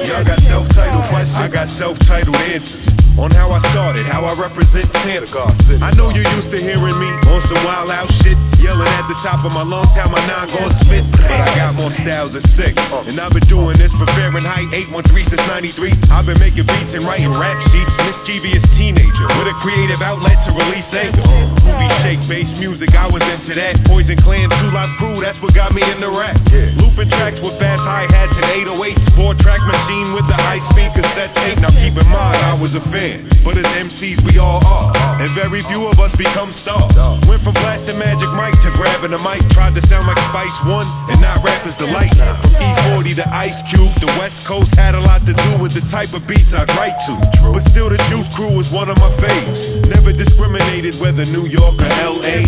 Y'all got self-titled questions, I got self-titled answers. On how I started, how I represent Tampa. I know you're used to hearing me on some wild out shit, yelling at the top of my lungs how my nine gon' spit. But I got more styles than sick, and I've been doing this for Fahrenheit 813 since 93. I've been making beats and writing rap sheets, mischievous teenager with a creative outlet to release anger. Booty shake bass music, I was into that. Poison Clan, Two Live Crew, that's what got me into rap. Looping tracks with fast hi-hats and 808s, 4-track machine with the high-speed cassette tape. Now keep in mind, I was a fan, but as MCs we all are, and very few of us become stars. Went from blasting Magic Mike to grabbing a mic, tried to sound like Spice One and not Rapper's Delight. From E40 to Ice Cube, the West Coast had a lot to do with the type of beats I'd write to. But still the Juice Crew was one of my faves. Never discriminated whether New York or LA.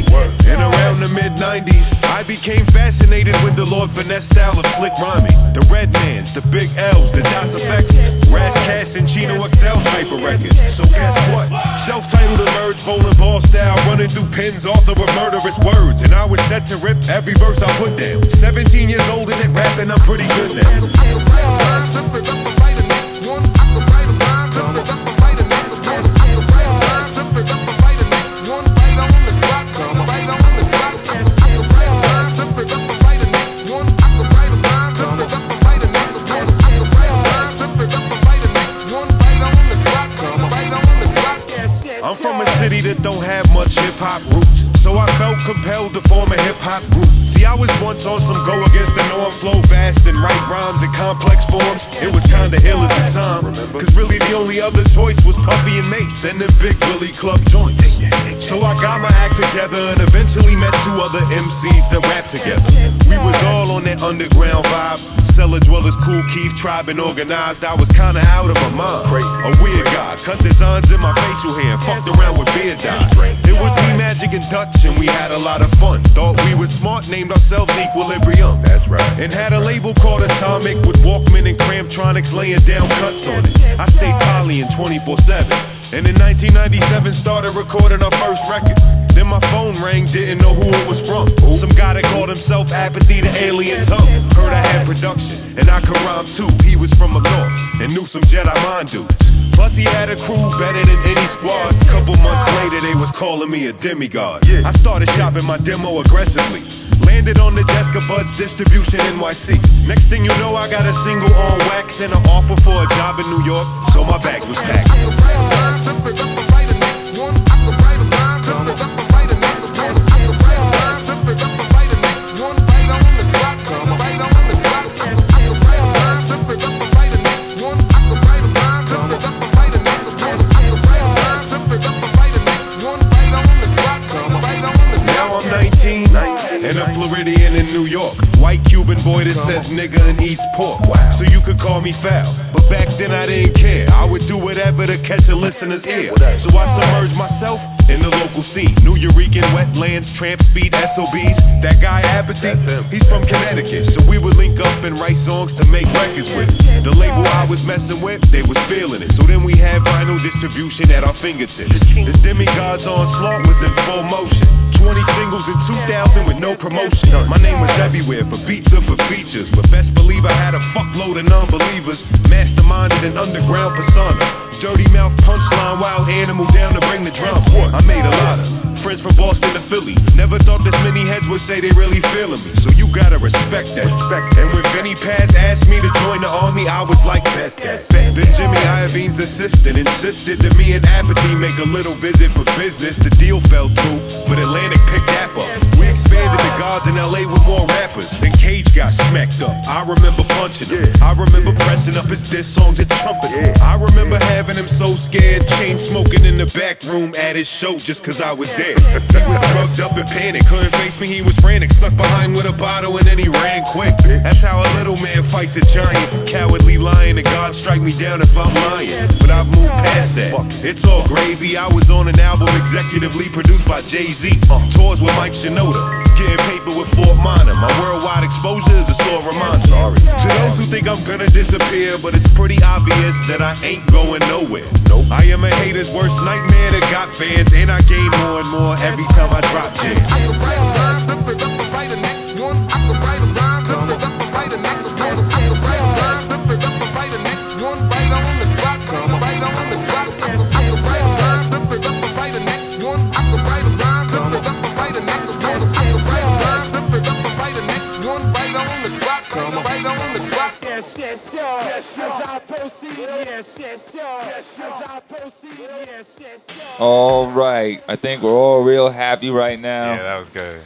And around the mid-90s, I became fascinated with the Lord Finesse style of slick rhyming. The Redmans, the Big L's, the DOS effects, Raz Cass and Chino XL type of records. So guess what? Self-titled emerged, bowling ball style, running through pins, author of murderous words. And I was set to rip every verse I put down. 17 years old and at rapping, I'm pretty good now. I'm from a city that don't have much hip-hop roots, so I felt compelled to form a hip-hop group. See, I was once on some go against the norm, flow fast and write rhymes in complex forms. It was kinda ill at the time, cause really the only other choice was Puffy and Mace and the Big Willie Club joints. So I got my act together and eventually met two other MCs that rap together. We was all on that underground vibe, Cellar Dwellers, Cool Keith, Tribe and Organized. I was kinda out of my mind, a weird guy, cut designs in my facial hair, fucked around with beard dye. It was me, Magic and Dutch, and we had a lot of fun. Thought we were smart, named ourselves Equilibrium. That's right. And had a label called Atomic with Walkman and Cramptronics laying down cuts on it. I stayed poly in 24/7, and in 1997 started recording our first record. Then my phone rang, didn't know who it was from. Some guy that called himself Apathy, the Alien Tongue. Heard I had production, and I could rhyme too. He was from the north, and knew some Jedi mind dudes. Plus he had a crew better than any squad. Couple months later they was calling me a demigod. I started shopping my demo aggressively, landed on the desk of Bud's Distribution NYC. Next thing you know I got a single on wax and an offer for a job in New York, so my bag was packed. And a Floridian in New York, white Cuban boy that says nigga and eats pork. So you could call me foul, but back then I didn't care. I would do whatever to catch a listener's ear. So I submerged myself in the local scene. New Eurekan, Wetlands, Tramp Speed, SOBs. That guy Apathy, he's from Connecticut, so we would link up and write songs to make records with. The label I was messing with, they was feeling it. So then we had vinyl distribution at our fingertips. The Demigod's onslaught was in full motion. 20 singles in 2000 with no promotion. My name was everywhere, for beats or for features, but best believe I had a fuckload of non-believers. Masterminded an underground persona, dirty mouth punchline, wild animal down to bring the drama. I made a lot of friends from Boston to Philly. Never thought this many heads would say they really feeling me, so you gotta respect that. And when Vinny Paz asked me to join the army, I was like, bet that. Then Jimmy Iovine's assistant insisted that me and Apathy make a little visit for business. The deal fell through, but Atlantic picked that up. We expanded the Gods in LA with more rappers. Then Cage got smacked up. I remember punching him. I remember pressing up his diss songs and trumpet. I remember having him so scared, chain smoking in the back room at his show just cause I was there. He was drugged up and panicked, couldn't face me, he was frantic. Stuck behind with a bottle and then he ran quick. That's how a little man fights a giant. Cowardly lion, and God strike me down if I'm lying. But I've moved past that, it's all gravy. I was on an album executively produced by Jay-Z. Tours with Mike Shinoda, getting paper with Fort Minor. My worldwide exposure is a sore reminder. To those who think I'm gonna disappear, but it's pretty obvious that I ain't going nowhere. Nope. I am a hater's worst nightmare that got fans, and I gain more and more every time I drop jams. I can write a rhyme, rip it up and write the next one. I can write a rhyme, rip it up and write the next one. I can write a rhyme, rip it up and write the next one. Right on the spot, right on the spot. I can write a rhyme, rip it up and write the next one. I can write a rhyme, rip it up and write the next one. I can write a rhyme, rip it up and write the next one. Right on the spot, right on the spot. Yes, yes, sure. Yes, yes, I proceed. Yes, yes, sure. Yes, yes, I proceed. Yes, yes, sure. All right. I think we're all real happy right now. Yeah, that was good.